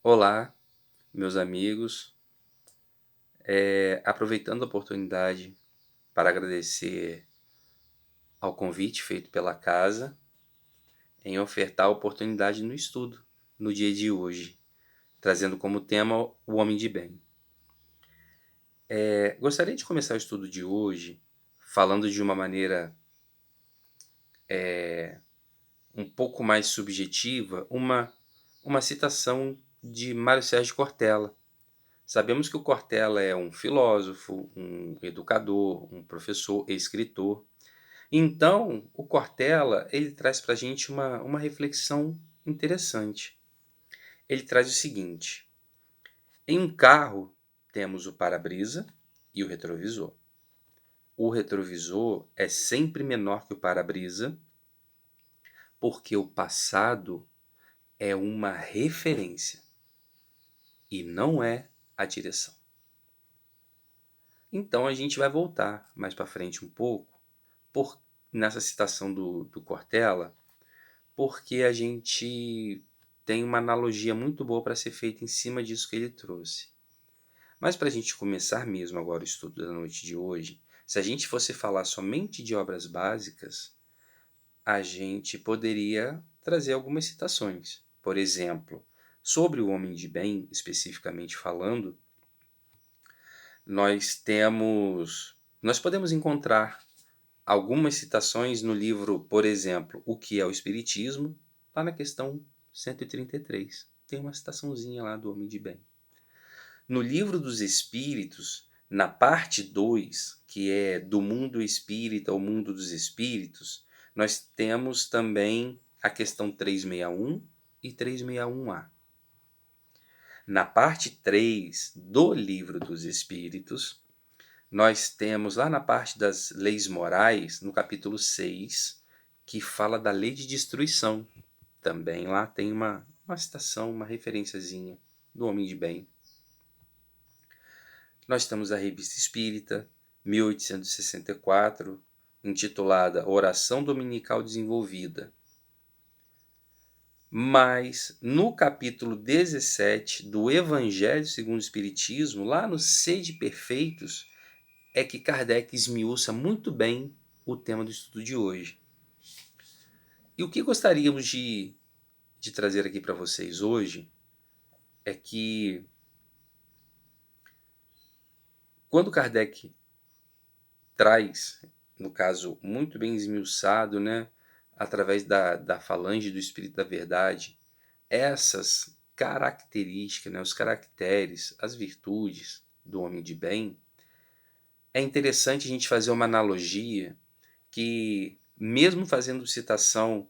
Olá, meus amigos. Aproveitando a oportunidade para agradecer ao convite feito pela casa em ofertar a oportunidade no estudo no dia de hoje, trazendo como tema o homem de bem. Gostaria de começar o estudo de hoje falando de uma maneira um pouco mais subjetiva, uma citação de Mário Sérgio Cortella. Sabemos que o Cortella é um filósofo, um educador, um professor, escritor. Então, o Cortella, ele traz para a gente uma reflexão interessante. Ele traz o seguinte: em um carro temos o para-brisa e o retrovisor. O retrovisor é sempre menor que o para-brisa, porque o passado é uma referência e não é a direção. Então a gente vai voltar mais para frente um pouco nessa citação do Cortella, porque a gente tem uma analogia muito boa para ser feita em cima disso que ele trouxe. Mas para a gente começar mesmo agora o estudo da noite de hoje, se a gente fosse falar somente de obras básicas, a gente poderia trazer algumas citações. Por exemplo, sobre o homem de bem, especificamente falando, nós podemos encontrar algumas citações no livro, por exemplo, O que é o Espiritismo, lá na questão 133. Tem uma citaçãozinha lá do Homem de Bem. No livro dos Espíritos, na parte 2, que é do mundo espírita ao mundo dos espíritos, nós temos também a questão 361 e 361A. Na parte 3 do livro dos Espíritos, nós temos lá na parte das leis morais, no capítulo 6, que fala da lei de destruição. Também lá tem uma citação, uma referenciazinha do homem de bem. Nós temos a Revista Espírita, 1864, intitulada Oração Dominical Desenvolvida. Mas no capítulo 17 do Evangelho segundo o Espiritismo, lá no Sede Perfeitos, é que Kardec esmiuça muito bem o tema do estudo de hoje. E o que gostaríamos de trazer aqui para vocês hoje é que quando Kardec traz, no caso muito bem esmiuçado, né, através da falange do Espírito da Verdade, essas características, né, os caracteres, as virtudes do homem de bem, é interessante a gente fazer uma analogia que, mesmo fazendo citação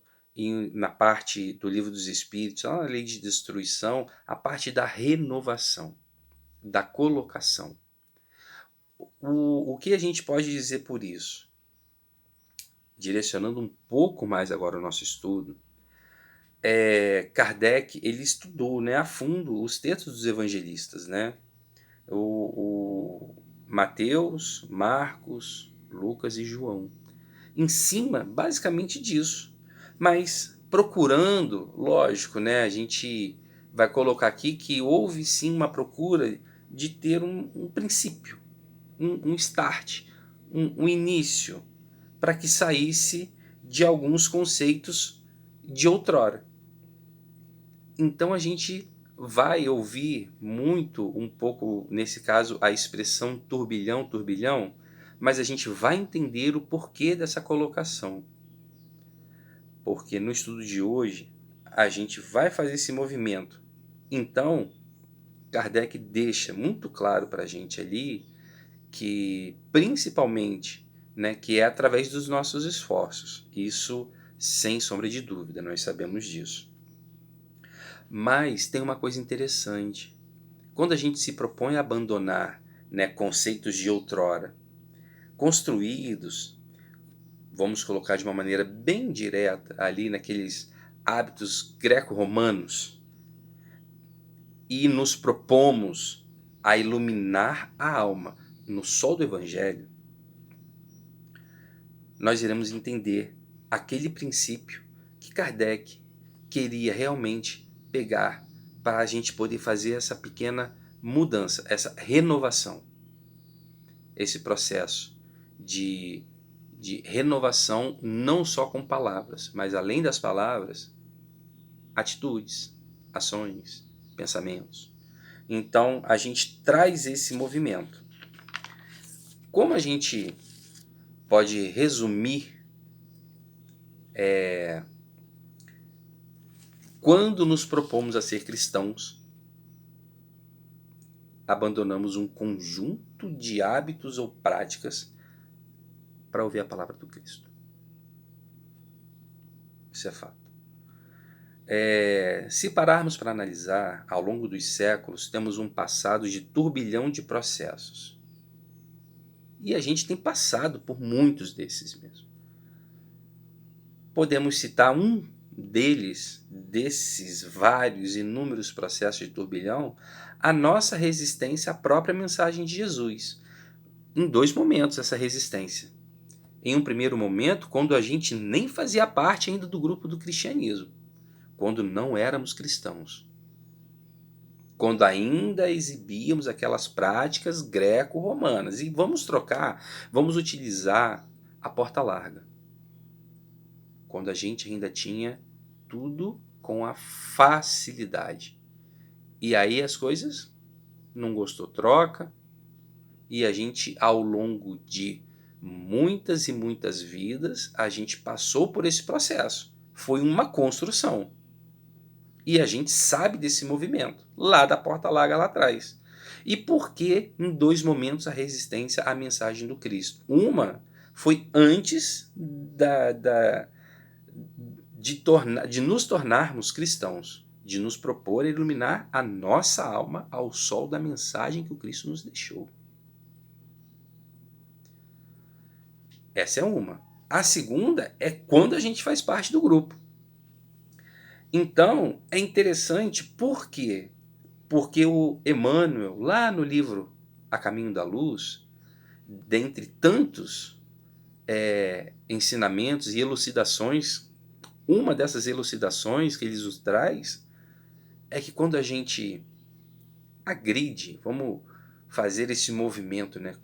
na parte do Livro dos Espíritos, lá na lei de destruição, a parte da renovação, da colocação. O que a gente pode dizer por isso? Direcionando um pouco mais agora o nosso estudo, Kardec ele estudou, né, a fundo os textos dos evangelistas, né? O Mateus, Marcos, Lucas e João. Em cima, basicamente, disso. Mas procurando, lógico, né? A gente vai colocar aqui que houve sim uma procura de ter um princípio, um start, um início, para que saísse de alguns conceitos de outrora. Então a gente vai ouvir muito, um pouco, nesse caso, a expressão turbilhão, turbilhão, mas a gente vai entender o porquê dessa colocação. Porque no estudo de hoje, a gente vai fazer esse movimento. Então, Kardec deixa muito claro para a gente ali que, principalmente, né, que é através dos nossos esforços. Isso, sem sombra de dúvida, nós sabemos disso. Mas tem uma coisa interessante. Quando a gente se propõe a abandonar, né, conceitos de outrora, construídos, vamos colocar de uma maneira bem direta, ali naqueles hábitos greco-romanos, e nos propomos a iluminar a alma no sol do Evangelho, nós iremos entender aquele princípio que Kardec queria realmente pegar para a gente poder fazer essa pequena mudança, essa renovação, esse processo de renovação, não só com palavras, mas além das palavras, atitudes, ações, pensamentos. Então a gente traz esse movimento. Como a gente pode resumir, quando nos propomos a ser cristãos, abandonamos um conjunto de hábitos ou práticas para ouvir a palavra do Cristo. Isso é fato. Se pararmos para analisar, ao longo dos séculos, temos um passado de turbilhão de processos. E a gente tem passado por muitos desses mesmo. Podemos citar um desses vários inúmeros processos de turbilhão, a nossa resistência à própria mensagem de Jesus. Em 2 momentos essa resistência. Em um primeiro momento, quando a gente nem fazia parte ainda do grupo do cristianismo, quando não éramos cristãos, quando ainda exibíamos aquelas práticas greco-romanas. E vamos utilizar a porta larga, quando a gente ainda tinha tudo com a facilidade. E aí as coisas não gostou, troca, e a gente, ao longo de muitas e muitas vidas, a gente passou por esse processo. Foi uma construção. E a gente sabe desse movimento, lá da porta larga lá atrás. E por que, em 2 momentos, a resistência à mensagem do Cristo? Uma foi antes de nos tornarmos cristãos, de nos propor a iluminar a nossa alma ao sol da mensagem que o Cristo nos deixou. Essa é uma. A segunda é quando a gente faz parte do grupo. Então, é interessante por quê? Porque o Emmanuel, lá no livro A Caminho da Luz, dentre tantos ensinamentos e elucidações, uma dessas elucidações que ele nos traz é que quando a gente agride, vamos fazer esse movimento, né,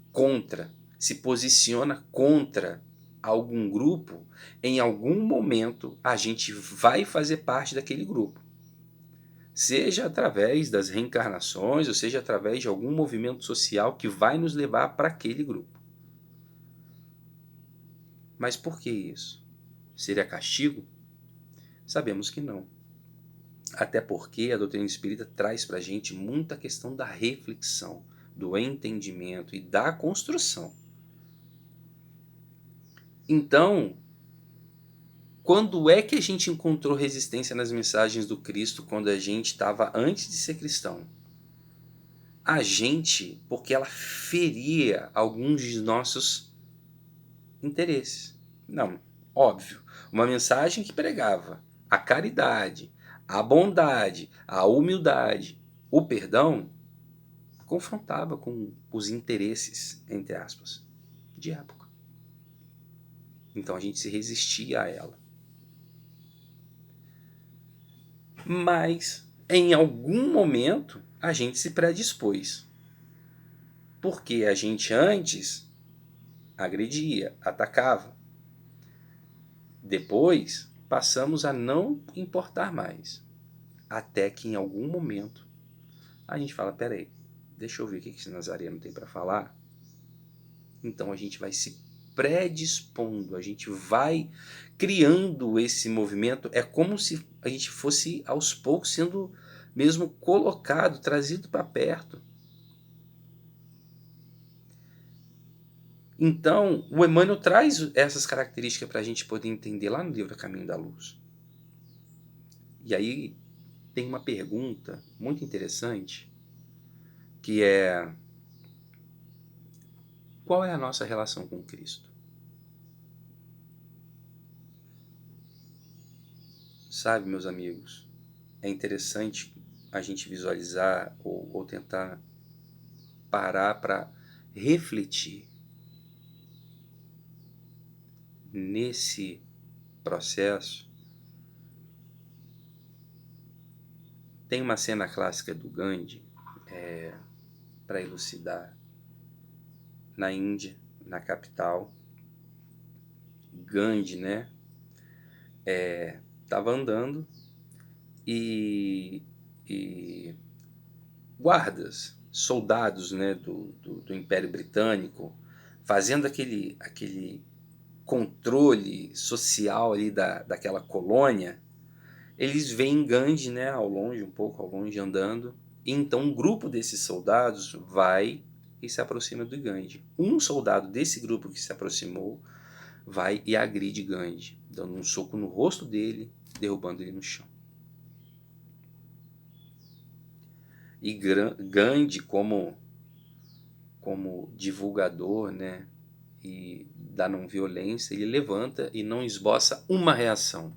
se posiciona contra algum grupo, em algum momento a gente vai fazer parte daquele grupo. Seja através das reencarnações, ou seja através de algum movimento social que vai nos levar para aquele grupo. Mas por que isso? Seria castigo? Sabemos que não. Até porque a doutrina espírita traz para a gente muita questão da reflexão, do entendimento e da construção. Então, quando é que a gente encontrou resistência nas mensagens do Cristo quando a gente estava antes de ser cristão? A gente, porque ela feria alguns de nossos interesses. Não, óbvio. Uma mensagem que pregava a caridade, a bondade, a humildade, o perdão, confrontava com os interesses, entre aspas, de época. Então a gente se resistia a ela. Mas, em algum momento, a gente se predispôs. Porque a gente antes agredia, atacava. Depois, passamos a não importar mais. Até que em algum momento, a gente fala, peraí, deixa eu ver o que esse Nazareno tem para falar. Então a gente vai se predispondo, a gente vai criando esse movimento. É como se a gente fosse aos poucos sendo mesmo colocado, trazido para perto. Então, o Emmanuel traz essas características para a gente poder entender lá no livro A Caminho da Luz. E aí tem uma pergunta muito interessante, que é: qual é a nossa relação com Cristo? Sabe, meus amigos, é interessante a gente visualizar ou tentar parar para refletir nesse processo, Tem uma cena clássica do Gandhi, para elucidar, na Índia, na capital. Gandhi, né, estava andando e guardas, soldados, né, do Império Britânico, fazendo aquele controle social ali daquela colônia. Eles veem Gandhi, né, ao longe, um pouco ao longe, andando, e então um grupo desses soldados vai e se aproxima do Gandhi. Um soldado desse grupo que se aproximou vai e agride Gandhi, dando um soco no rosto dele, derrubando ele no chão. E Gandhi, como divulgador, né, e da não violência, ele levanta e não esboça uma reação.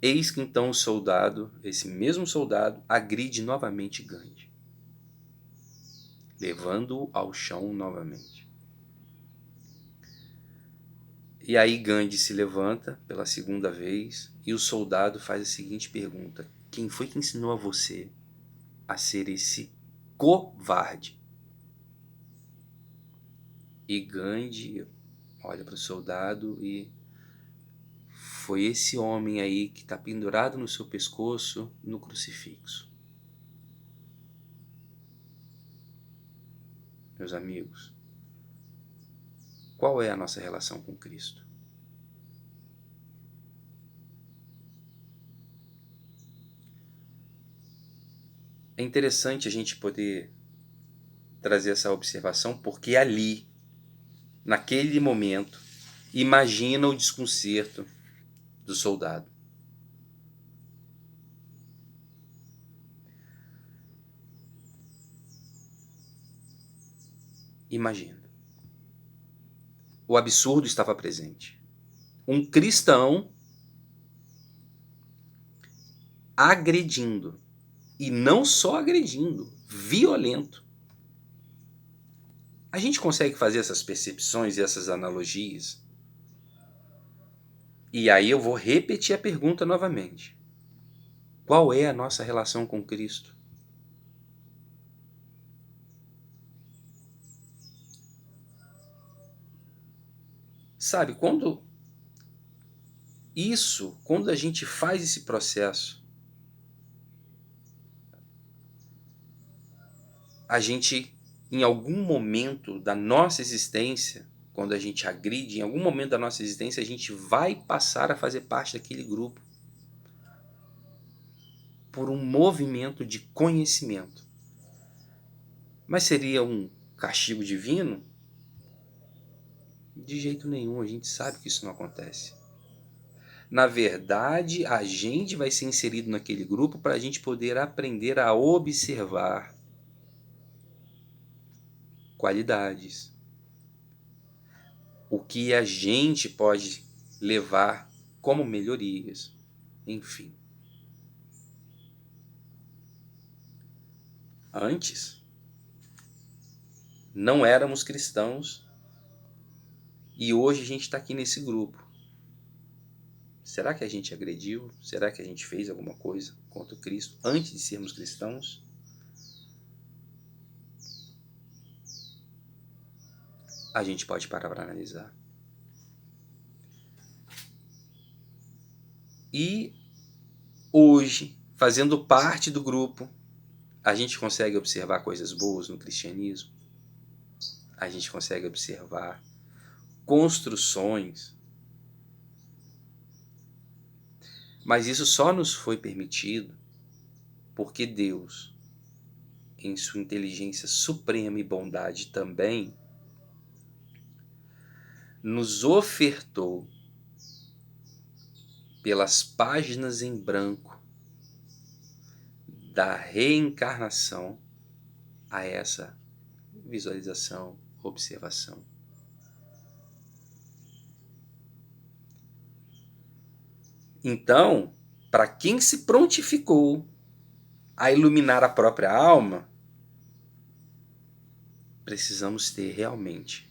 Eis que então o soldado, esse mesmo soldado, agride novamente Gandhi, levando-o ao chão novamente. E aí Gandhi se levanta pela segunda vez e o soldado faz a seguinte pergunta: quem foi que ensinou a você a ser esse covarde? E Gandhi olha para o soldado e: foi esse homem aí que está pendurado no seu pescoço no crucifixo. Meus amigos, qual é a nossa relação com Cristo? É interessante a gente poder trazer essa observação, porque ali, naquele momento, imagina o desconcerto do soldado. Imagina. O absurdo estava presente. Um cristão agredindo. E não só agredindo, violento. A gente consegue fazer essas percepções e essas analogias? E aí eu vou repetir a pergunta novamente. Qual é a nossa relação com Cristo? Sabe, quando a gente faz esse processo, a gente, em algum momento da nossa existência, quando a gente agride, em algum momento da nossa existência, a gente vai passar a fazer parte daquele grupo por um movimento de conhecimento. Mas seria um castigo divino? De jeito nenhum, a gente sabe que isso não acontece. Na verdade, a gente vai ser inserido naquele grupo para a gente poder aprender a observar qualidades, o que a gente pode levar como melhorias, enfim. Antes, não éramos cristãos e hoje a gente está aqui nesse grupo. Será que a gente agrediu? Será que a gente fez alguma coisa contra Cristo antes de sermos cristãos? A gente pode parar para analisar. E hoje, fazendo parte do grupo, a gente consegue observar coisas boas no cristianismo. A gente consegue observar construções. Mas isso só nos foi permitido porque Deus, em sua inteligência suprema e bondade também, nos ofertou pelas páginas em branco da reencarnação a essa visualização, observação. Então, para quem se prontificou a iluminar a própria alma, precisamos ter realmente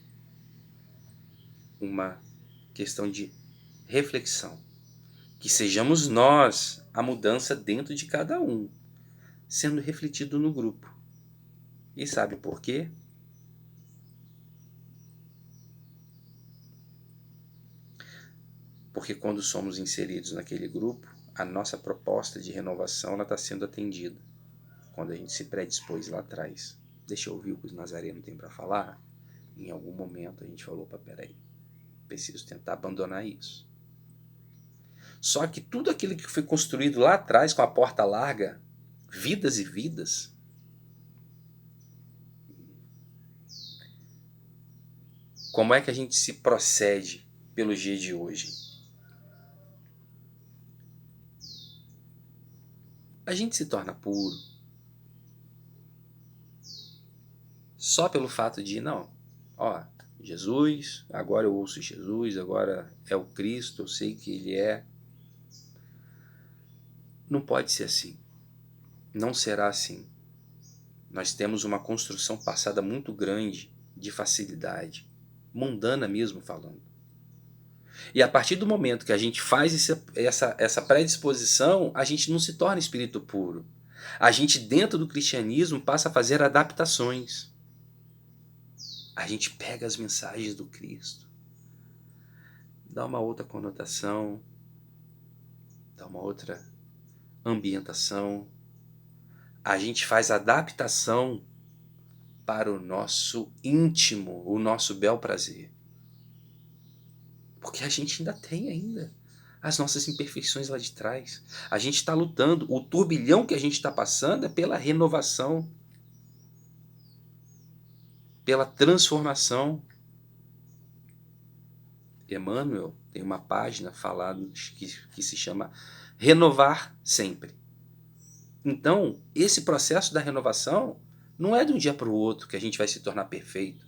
uma questão de reflexão. Que sejamos nós a mudança dentro de cada um, sendo refletido no grupo. E sabe por quê? Porque quando somos inseridos naquele grupo, a nossa proposta de renovação está sendo atendida. Quando a gente se predispôs lá atrás. Deixa eu ouvir o que os nazarenos têm para falar. Em algum momento a gente falou, peraí, preciso tentar abandonar isso. Só que tudo aquilo que foi construído lá atrás com a porta larga, vidas e vidas, como é que a gente se procede pelos dias de hoje? A gente se torna puro só pelo fato de, não, ó, Jesus, agora eu ouço Jesus, agora é o Cristo, eu sei que Ele é. Não pode ser assim. Não será assim. Nós temos uma construção passada muito grande de facilidade, mundana mesmo falando. E a partir do momento que a gente faz essa predisposição, a gente não se torna espírito puro. A gente, dentro do cristianismo, passa a fazer adaptações. A gente pega as mensagens do Cristo, dá uma outra conotação, dá uma outra ambientação. A gente faz adaptação para o nosso íntimo, o nosso bel prazer. Porque a gente ainda tem as nossas imperfeições lá de trás. A gente está lutando. O turbilhão que a gente está passando é pela renovação, pela transformação. Emmanuel tem uma página falada que se chama Renovar Sempre. Então, esse processo da renovação não é de um dia para o outro que a gente vai se tornar perfeito.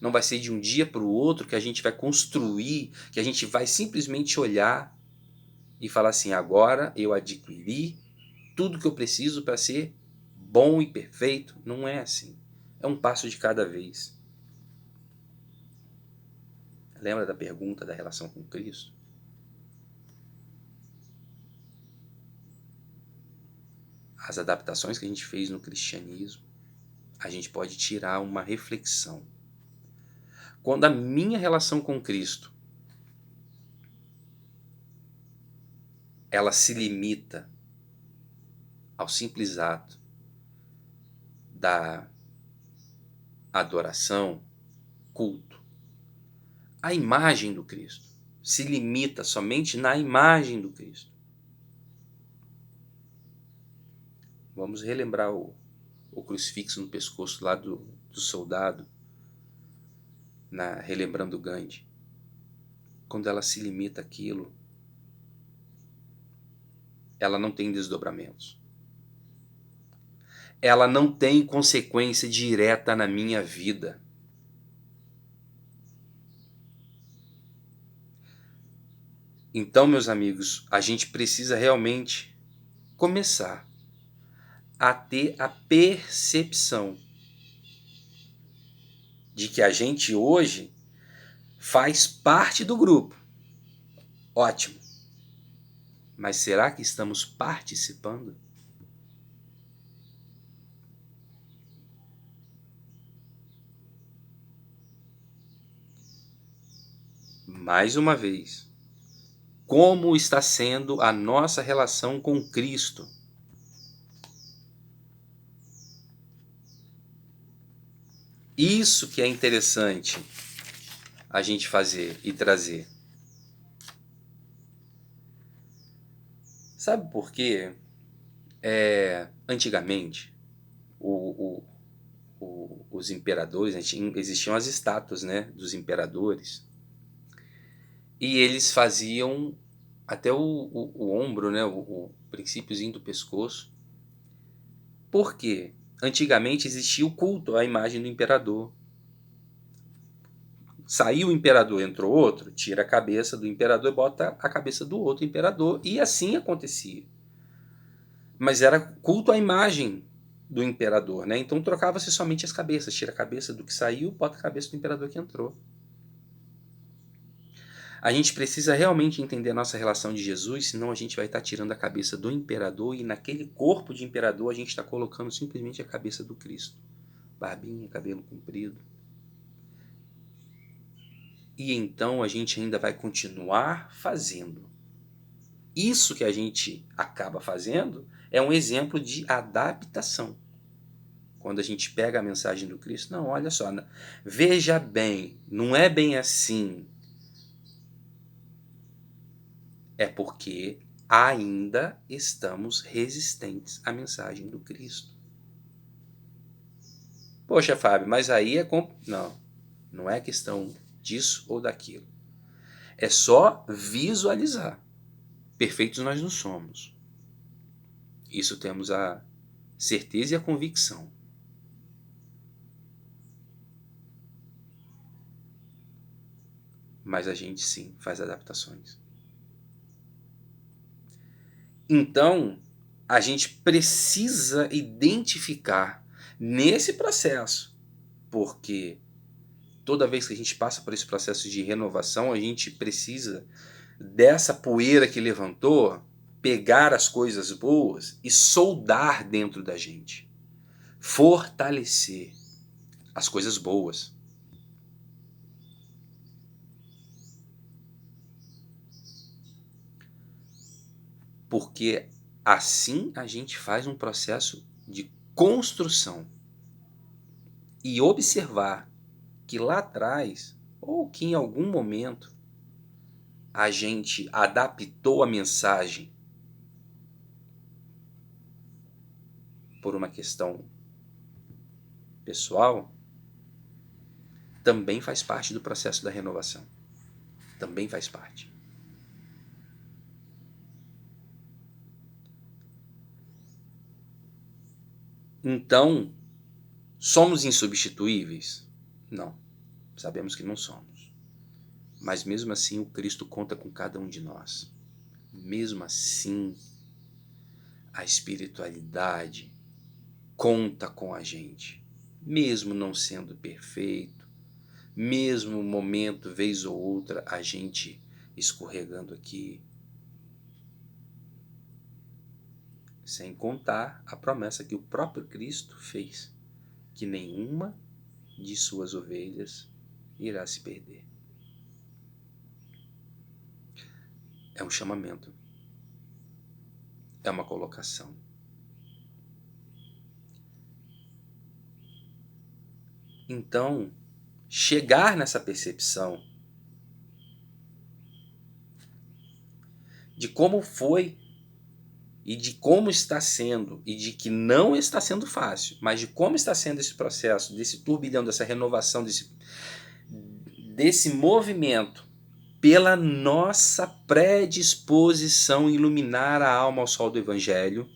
Não vai ser de um dia para o outro que a gente vai construir, que a gente vai simplesmente olhar e falar assim, agora eu adquiri tudo que eu preciso para ser bom e perfeito. Não é assim. É um passo de cada vez. Lembra da pergunta da relação com Cristo? As adaptações que a gente fez no cristianismo, a gente pode tirar uma reflexão. Quando a minha relação com Cristo, ela se limita ao simples ato da adoração, culto, a imagem do Cristo se limita somente na imagem do Cristo. Vamos relembrar o crucifixo no pescoço lá do soldado, relembrando Gandhi. Quando ela se limita àquilo, ela não tem desdobramentos. Ela não tem consequência direta na minha vida. Então, meus amigos, a gente precisa realmente começar a ter a percepção de que a gente hoje faz parte do grupo. Ótimo. Mas será que estamos participando? Mais uma vez, como está sendo a nossa relação com Cristo? Isso que é interessante a gente fazer e trazer. Sabe por quê? Antigamente, os imperadores, existiam as estátuas, né, dos imperadores, e eles faziam até o ombro, né, o princípiozinho do pescoço. Por quê? Antigamente existia o culto à imagem do imperador. Saiu o imperador, entrou outro, tira a cabeça do imperador e bota a cabeça do outro imperador. E assim acontecia. Mas era culto à imagem do imperador, né? Então trocava-se somente as cabeças. Tira a cabeça do que saiu, bota a cabeça do imperador que entrou. A gente precisa realmente entender a nossa relação de Jesus, senão a gente vai estar tirando a cabeça do imperador e naquele corpo de imperador a gente está colocando simplesmente a cabeça do Cristo. Barbinha, cabelo comprido. E então a gente ainda vai continuar fazendo. Isso que a gente acaba fazendo é um exemplo de adaptação. Quando a gente pega a mensagem do Cristo, não, olha só, veja bem, não é bem assim. É porque ainda estamos resistentes à mensagem do Cristo. Poxa, Fábio, mas aí é... Não, não é questão disso ou daquilo. É só visualizar. Perfeitos nós não somos. Isso temos a certeza e a convicção. Mas a gente sim faz adaptações. Então, a gente precisa identificar nesse processo, porque toda vez que a gente passa por esse processo de renovação, a gente precisa dessa poeira que levantou, pegar as coisas boas e soldar dentro da gente. Fortalecer as coisas boas. Porque assim a gente faz um processo de construção. E observar que lá atrás, ou que em algum momento, a gente adaptou a mensagem por uma questão pessoal, também faz parte do processo da renovação. Também faz parte. Então, somos insubstituíveis? Não. Sabemos que não somos. Mas mesmo assim, o Cristo conta com cada um de nós. Mesmo assim, a espiritualidade conta com a gente. Mesmo não sendo perfeito, mesmo um momento, vez ou outra, a gente escorregando aqui. Sem contar a promessa que o próprio Cristo fez, que nenhuma de suas ovelhas irá se perder. É um chamamento. É uma colocação. Então, chegar nessa percepção de como foi e de como está sendo, e de que não está sendo fácil, mas de como está sendo esse processo, desse turbilhão, dessa renovação, desse movimento, pela nossa predisposição em iluminar a alma ao sol do Evangelho,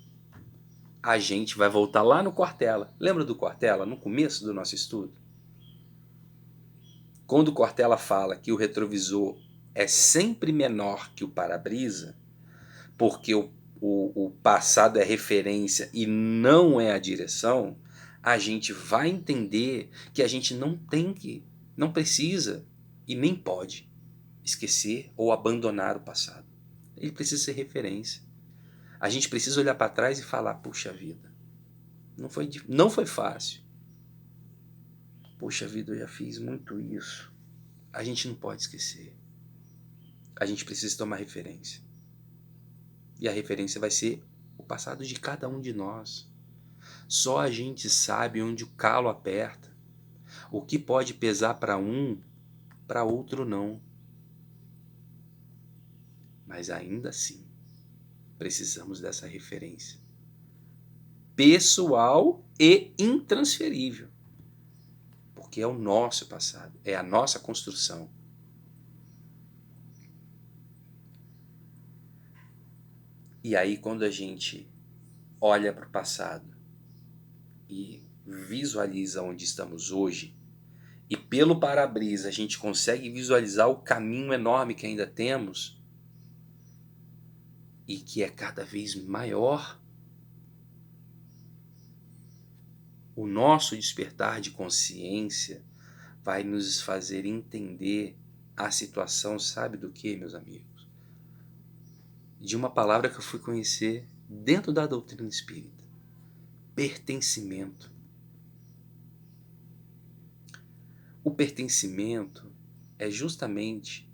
a gente vai voltar lá no Cortella. Lembra do Cortella, no começo do nosso estudo? Quando o Cortella fala que o retrovisor é sempre menor que o para-brisa, porque o passado é referência e não é a direção, a gente vai entender que a gente não precisa e nem pode esquecer ou abandonar o passado. Ele precisa ser referência. A gente precisa olhar para trás e falar, puxa vida, não foi fácil. Puxa vida, eu já fiz muito isso. A gente não pode esquecer. A gente precisa tomar referência. E a referência vai ser o passado de cada um de nós. Só a gente sabe onde o calo aperta. O que pode pesar para um, para outro não. Mas ainda assim, precisamos dessa referência pessoal e intransferível. Porque é o nosso passado, é a nossa construção. E aí, quando a gente olha para o passado e visualiza onde estamos hoje, e pelo para-brisa a gente consegue visualizar o caminho enorme que ainda temos, e que é cada vez maior, o nosso despertar de consciência vai nos fazer entender a situação, sabe do que, meus amigos? De uma palavra que eu fui conhecer dentro da doutrina espírita: pertencimento. O pertencimento é justamente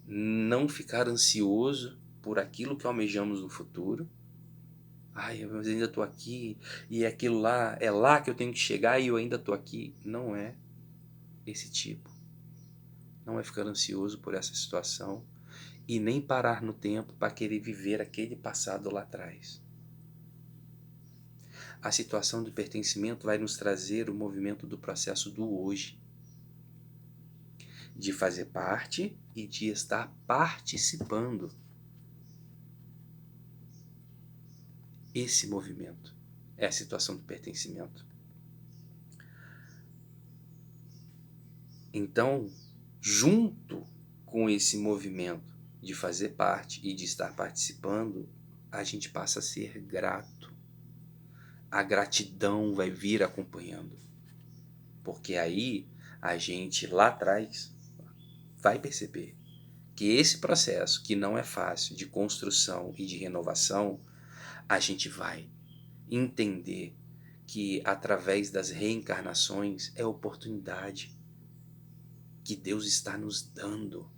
não ficar ansioso por aquilo que almejamos no futuro. Ai, mas eu ainda estou aqui, e aquilo lá, é lá que eu tenho que chegar e eu ainda estou aqui. Não é esse tipo. Não é ficar ansioso por essa situação e nem parar no tempo para querer viver aquele passado lá atrás. A situação do pertencimento vai nos trazer o movimento do processo do hoje, de fazer parte e de estar participando. Esse movimento é a situação do pertencimento. Então, junto com esse movimento de fazer parte e de estar participando, a gente passa a ser grato. A gratidão vai vir acompanhando. Porque aí a gente lá atrás vai perceber que esse processo, que não é fácil, de construção e de renovação, a gente vai entender que através das reencarnações é oportunidade que Deus está nos dando.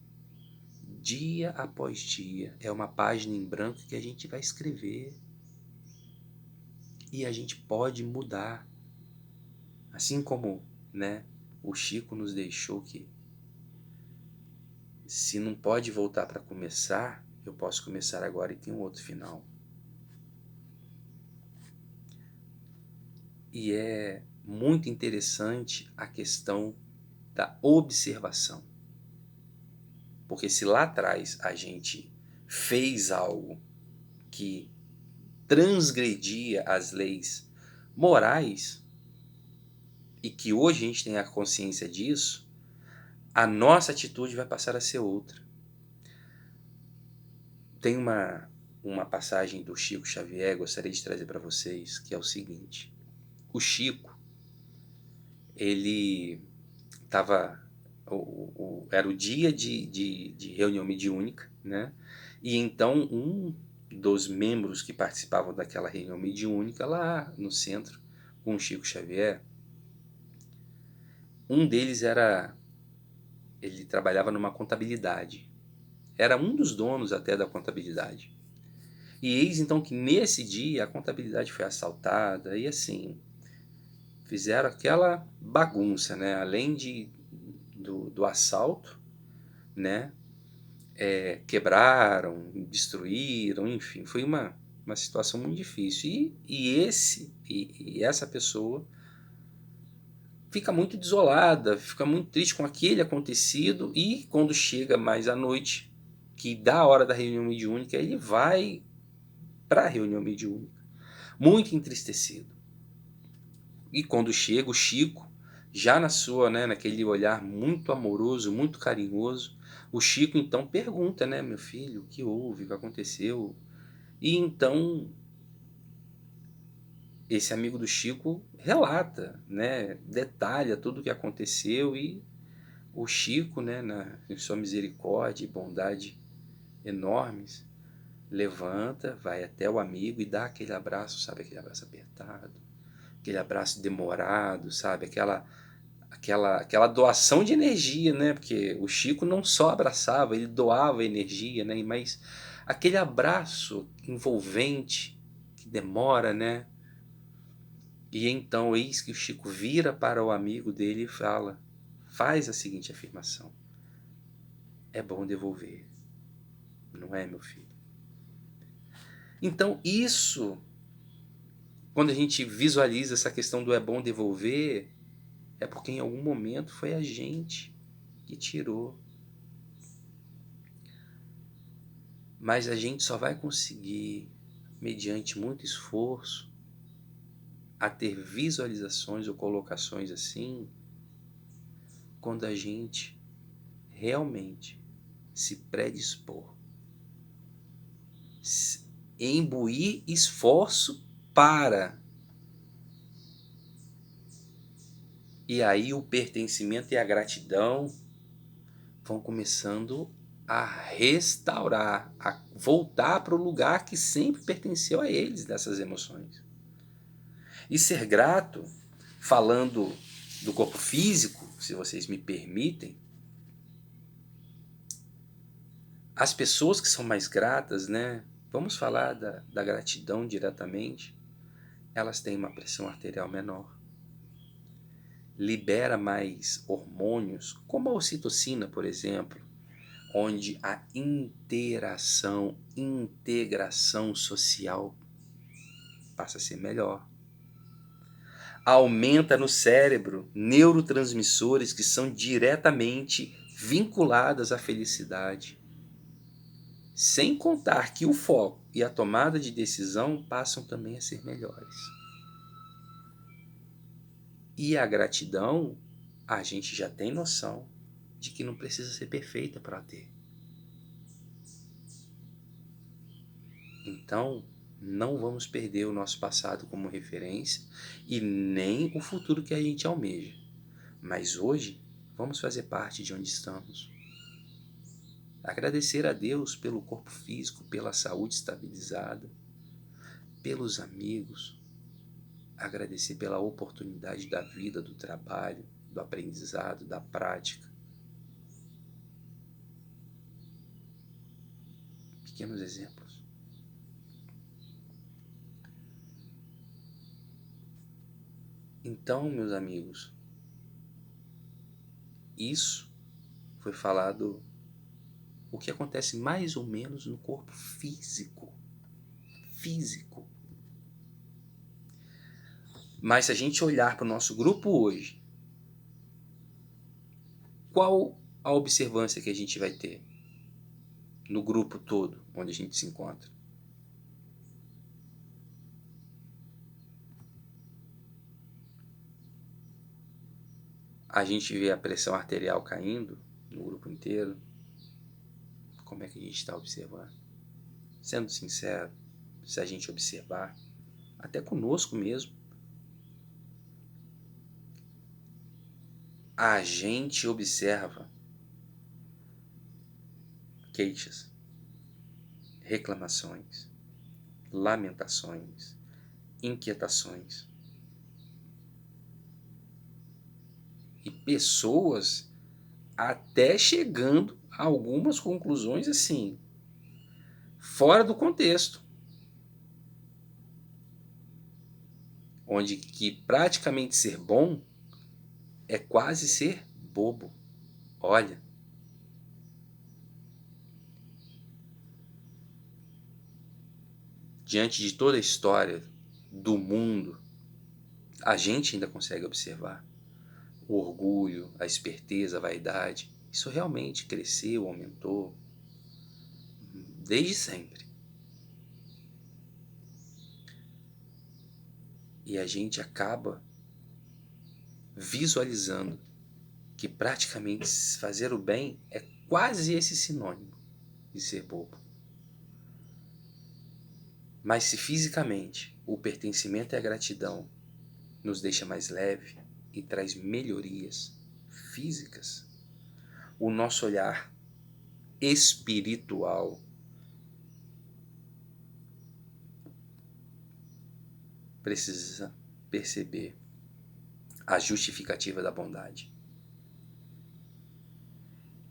Dia após dia, é uma página em branco que a gente vai escrever. E a gente pode mudar. Assim como, né, o Chico nos deixou que se não pode voltar para começar, eu posso começar agora e tem um outro final. E é muito interessante a questão da observação. Porque se lá atrás a gente fez algo que transgredia as leis morais e que hoje a gente tem a consciência disso, a nossa atitude vai passar a ser outra. Tem uma passagem do Chico Xavier, gostaria de trazer para vocês, que é o seguinte. O Chico, ele estava... era o dia de reunião mediúnica, né? E então um dos membros que participavam daquela reunião mediúnica lá no centro, com o Chico Xavier, um deles ele trabalhava numa contabilidade. Era um dos donos até da contabilidade. E eis então que nesse dia a contabilidade foi assaltada e assim, fizeram aquela bagunça, né? Além do assalto, né? Quebraram, destruíram, enfim, foi uma situação muito difícil. E essa pessoa fica muito desolada, fica muito triste com aquele acontecido, e quando chega mais à noite, que dá a hora da reunião mediúnica, ele vai para a reunião mediúnica, muito entristecido. E quando chega o Chico, já naquele olhar muito amoroso, muito carinhoso, o Chico então pergunta, né, meu filho, o que houve, o que aconteceu? E então esse amigo do Chico relata, né, detalha tudo o que aconteceu, e o Chico, né, em sua misericórdia e bondade enormes, levanta, vai até o amigo e dá aquele abraço, sabe, aquele abraço apertado, aquele abraço demorado, sabe, aquela doação de energia, né? Porque o Chico não só abraçava, ele doava energia, né? Mas aquele abraço envolvente que demora, né? E então eis que o Chico vira para o amigo dele e fala, faz a seguinte afirmação: é bom devolver, não é, meu filho? Então isso, quando a gente visualiza essa questão do é bom devolver, é porque em algum momento foi a gente que tirou. Mas a gente só vai conseguir, mediante muito esforço, a ter visualizações ou colocações assim, quando a gente realmente se predispor, imbuir esforço para. E aí o pertencimento e a gratidão vão começando a restaurar, a voltar para o lugar que sempre pertenceu a eles, dessas emoções. E ser grato, falando do corpo físico, se vocês me permitem, as pessoas que são mais gratas, né? Vamos falar da gratidão diretamente. Elas têm uma pressão arterial menor, libera mais hormônios, como a ocitocina, por exemplo, onde a integração social passa a ser melhor. Aumenta no cérebro neurotransmissores que são diretamente vinculadas à felicidade. Sem contar que o foco e a tomada de decisão passam também a ser melhores. E a gratidão, a gente já tem noção de que não precisa ser perfeita para ter. Então, não vamos perder o nosso passado como referência e nem o futuro que a gente almeja. Mas hoje, vamos fazer parte de onde estamos. Agradecer a Deus pelo corpo físico, pela saúde estabilizada, pelos amigos, agradecer pela oportunidade da vida, do trabalho, do aprendizado, da prática. Pequenos exemplos. Então, meus amigos, isso foi falado o que acontece mais ou menos no corpo físico. Físico. Mas se a gente olhar para o nosso grupo hoje, qual a observância que a gente vai ter no grupo todo onde a gente se encontra? A gente vê a pressão arterial caindo no grupo inteiro. Como é que a gente está observando? Sendo sincero, se a gente observar, até conosco mesmo, a gente observa queixas, reclamações, lamentações, inquietações. E pessoas até chegando a algumas conclusões assim, fora do contexto. Onde que praticamente ser bom é quase ser bobo. Olha, diante de toda a história do mundo, a gente ainda consegue observar o orgulho, a esperteza, a vaidade. Isso realmente cresceu, aumentou, desde sempre. E a gente acaba visualizando que praticamente fazer o bem é quase esse sinônimo de ser bobo. Mas se fisicamente o pertencimento e a gratidão nos deixa mais leve e traz melhorias físicas, o nosso olhar espiritual precisa perceber a justificativa da bondade.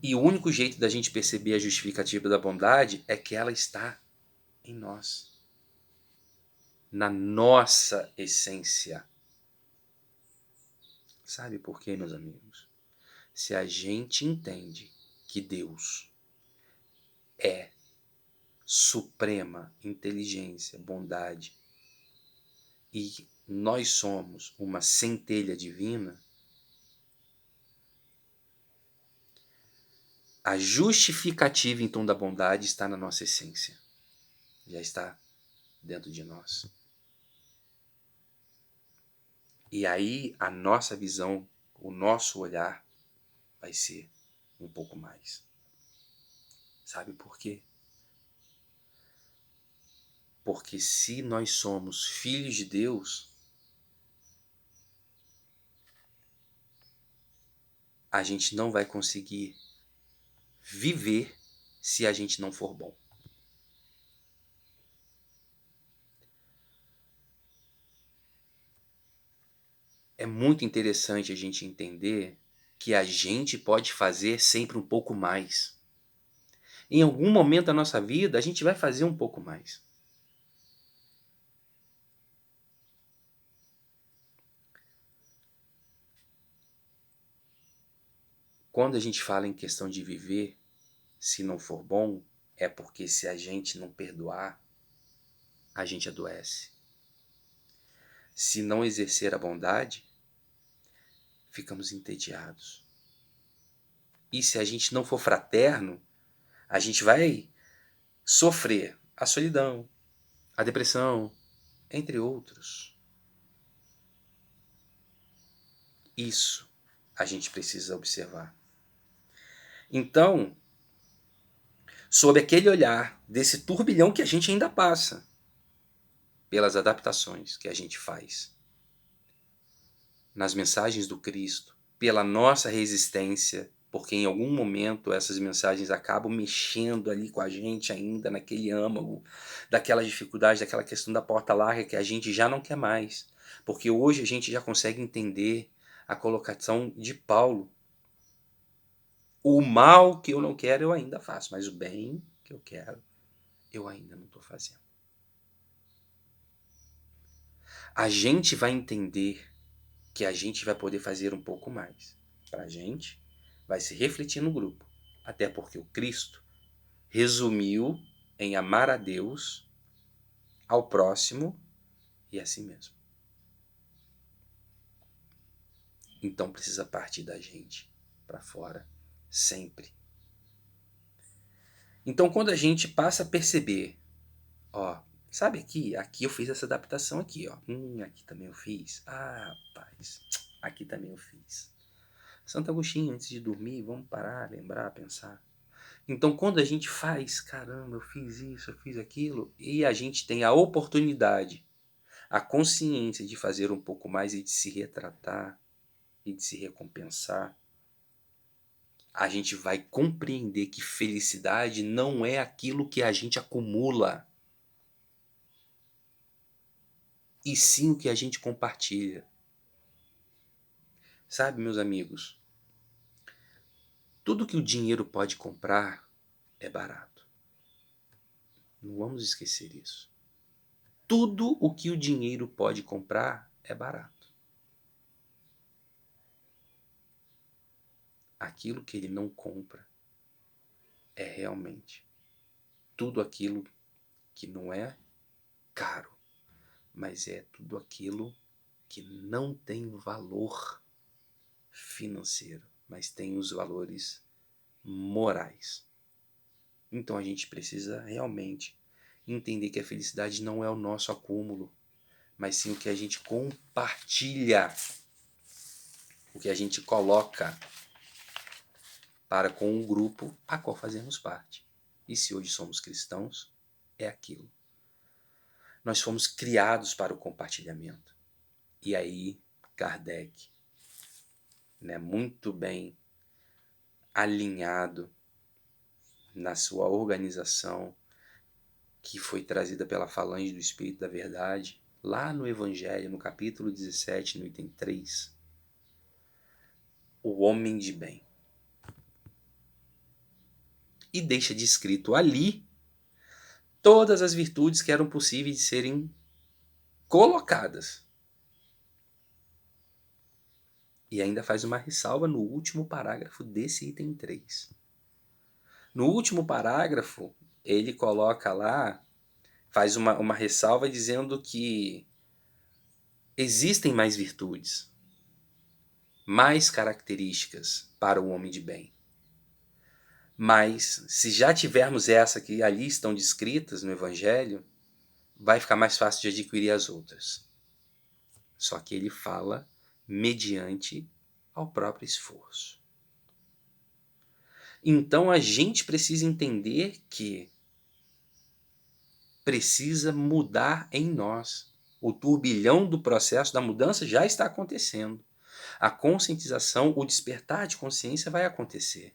E o único jeito da gente perceber a justificativa da bondade é que ela está em nós, na nossa essência. Sabe por quê, meus amigos? Se a gente entende que Deus é suprema inteligência, bondade, e nós somos uma centelha divina, a justificativa então da bondade está na nossa essência. Já está dentro de nós. E aí a nossa visão, o nosso olhar vai ser um pouco mais. Sabe por quê? Porque se nós somos filhos de Deus, a gente não vai conseguir viver se a gente não for bom? É muito interessante a gente entender que a gente pode fazer sempre um pouco mais. Em algum momento da nossa vida, a gente vai fazer um pouco mais. Quando a gente fala em questão de viver, se não for bom, é porque se a gente não perdoar, a gente adoece. Se não exercer a bondade, ficamos entediados. E se a gente não for fraterno, a gente vai sofrer a solidão, a depressão, entre outros. Isso a gente precisa observar. Então, sob aquele olhar desse turbilhão que a gente ainda passa, pelas adaptações que a gente faz nas mensagens do Cristo, pela nossa resistência, porque em algum momento essas mensagens acabam mexendo ali com a gente ainda naquele âmago, daquela dificuldade, daquela questão da porta larga que a gente já não quer mais. Porque hoje a gente já consegue entender a colocação de Paulo. O mal que eu não quero eu ainda faço, mas o bem que eu quero eu ainda não estou fazendo. A gente vai entender que a gente vai poder fazer um pouco mais. Para a gente, vai se refletir no grupo. Até porque o Cristo resumiu em amar a Deus, ao próximo e a si mesmo. Então precisa partir da gente para fora, sempre. Então quando a gente passa a perceber, ó, sabe aqui eu fiz essa adaptação aqui, ó. Aqui também eu fiz. Ah, rapaz, aqui também eu fiz. Santo Agostinho, antes de dormir, vamos parar, lembrar, pensar. Então, quando a gente faz, caramba, eu fiz isso, eu fiz aquilo, e a gente tem a oportunidade, a consciência de fazer um pouco mais e de se retratar e de se recompensar, a gente vai compreender que felicidade não é aquilo que a gente acumula, e sim o que a gente compartilha. Sabe, meus amigos, tudo que o dinheiro pode comprar é barato. Não vamos esquecer isso. Tudo o que o dinheiro pode comprar é barato. Aquilo que ele não compra é realmente tudo aquilo que não é caro, mas é tudo aquilo que não tem valor financeiro, mas tem os valores morais. Então a gente precisa realmente entender que a felicidade não é o nosso acúmulo, mas sim o que a gente compartilha, o que a gente coloca para com o grupo a qual fazemos parte. E se hoje somos cristãos, é aquilo. Nós fomos criados para o compartilhamento. E aí, Kardec, muito bem alinhado na sua organização, que foi trazida pela falange do Espírito da Verdade, lá no Evangelho, no capítulo 17, no item 3, o homem de bem. E deixa descrito ali todas as virtudes que eram possíveis de serem colocadas. E ainda faz uma ressalva no último parágrafo desse item 3. No último parágrafo, ele coloca lá, faz uma ressalva dizendo que existem mais virtudes, mais características para o homem de bem. Mas se já tivermos essa que ali estão descritas no Evangelho, vai ficar mais fácil de adquirir as outras. Só que ele fala mediante ao próprio esforço. Então a gente precisa entender que precisa mudar em nós. O turbilhão do processo da mudança já está acontecendo. A conscientização, o despertar de consciência vai acontecer.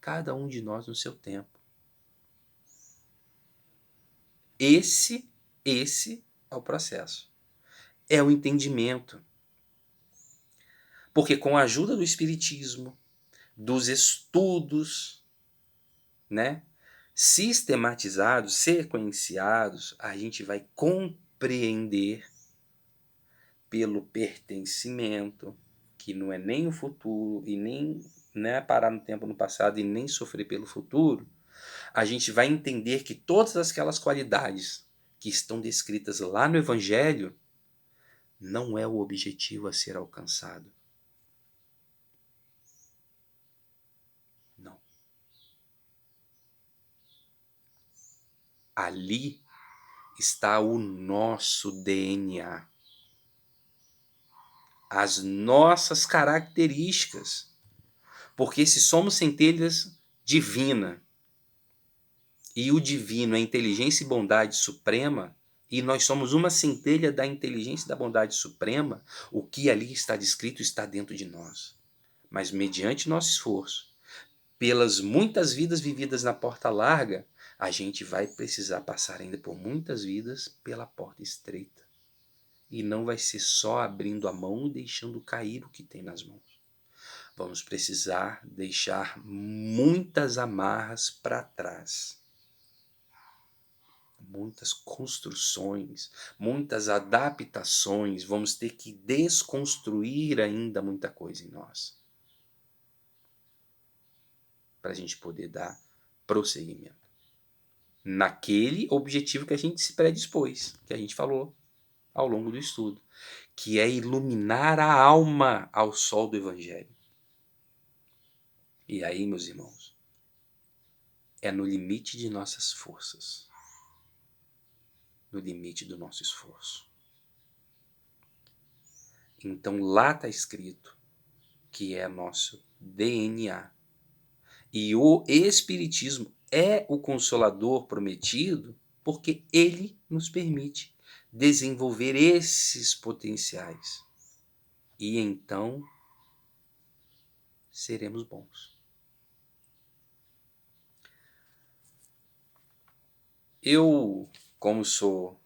cada um de nós no seu tempo. Esse é o processo. É o entendimento. Porque com a ajuda do Espiritismo, dos estudos, né, sistematizados, sequenciados, a gente vai compreender pelo pertencimento, que não é nem o futuro e nem, né, parar no tempo no passado e nem sofrer pelo futuro, a gente vai entender que todas aquelas qualidades que estão descritas lá no Evangelho não é o objetivo a ser alcançado. Não. Ali está o nosso DNA, as nossas características. Porque se somos centelhas divina, e o divino é inteligência e bondade suprema, e nós somos uma centelha da inteligência e da bondade suprema, o que ali está descrito está dentro de nós. Mas mediante nosso esforço, pelas muitas vidas vividas na porta larga, a gente vai precisar passar ainda por muitas vidas pela porta estreita. E não vai ser só abrindo a mão e deixando cair o que tem nas mãos. Vamos precisar deixar muitas amarras para trás. Muitas construções, muitas adaptações. Vamos ter que desconstruir ainda muita coisa em nós. Para a gente poder dar prosseguimento naquele objetivo que a gente se predispôs, que a gente falou ao longo do estudo, que é iluminar a alma ao sol do Evangelho. E aí, meus irmãos, é no limite de nossas forças, no limite do nosso esforço. Então lá está escrito que é nosso DNA. E o Espiritismo é o Consolador prometido porque ele nos permite desenvolver esses potenciais. E então seremos bons. Eu, como sou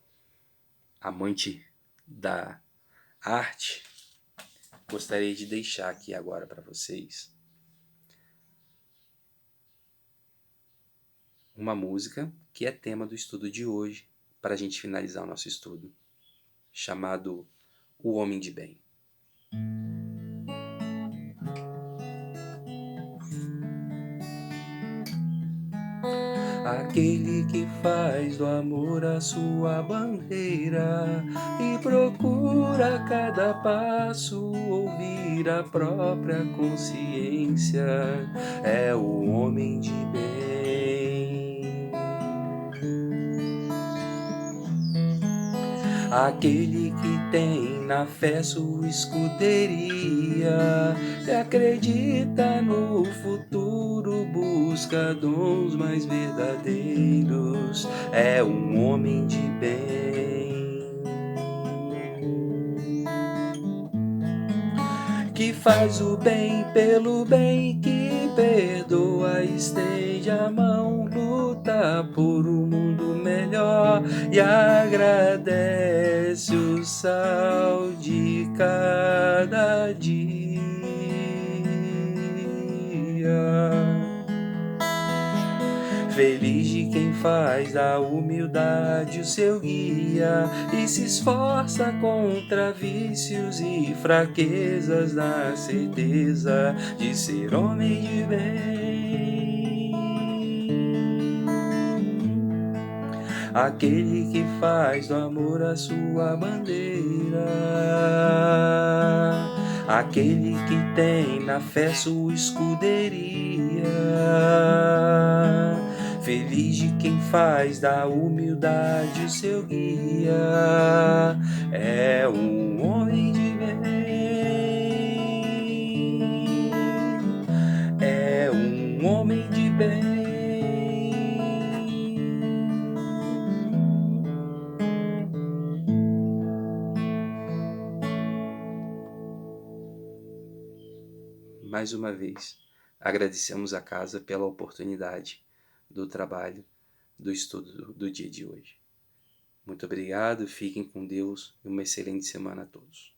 amante da arte, gostaria de deixar aqui agora para vocês uma música que é tema do estudo de hoje, para a gente finalizar o nosso estudo, chamado O Homem de Bem. Aquele que faz do amor a sua bandeira e procura a cada passo ouvir a própria consciência, é o homem de bem. Aquele que tem na fé sua escuderia e acredita no futuro, busca dons mais verdadeiros, é um homem de bem. Que faz o bem pelo bem, que perdoa, estende a mão, luta por um mundo melhor e agradece o sal de cada dia. Feliz de quem faz da humildade o seu guia e se esforça contra vícios e fraquezas na certeza de ser homem de bem. Aquele que faz do amor a sua bandeira, aquele que tem na fé sua escuderia, feliz de quem faz da humildade o seu guia, é um homem de bem, é um homem de bem. Mais uma vez, Agradecemos a casa pela oportunidade do trabalho, do estudo do dia de hoje. Muito obrigado, fiquem com Deus e uma excelente semana a todos.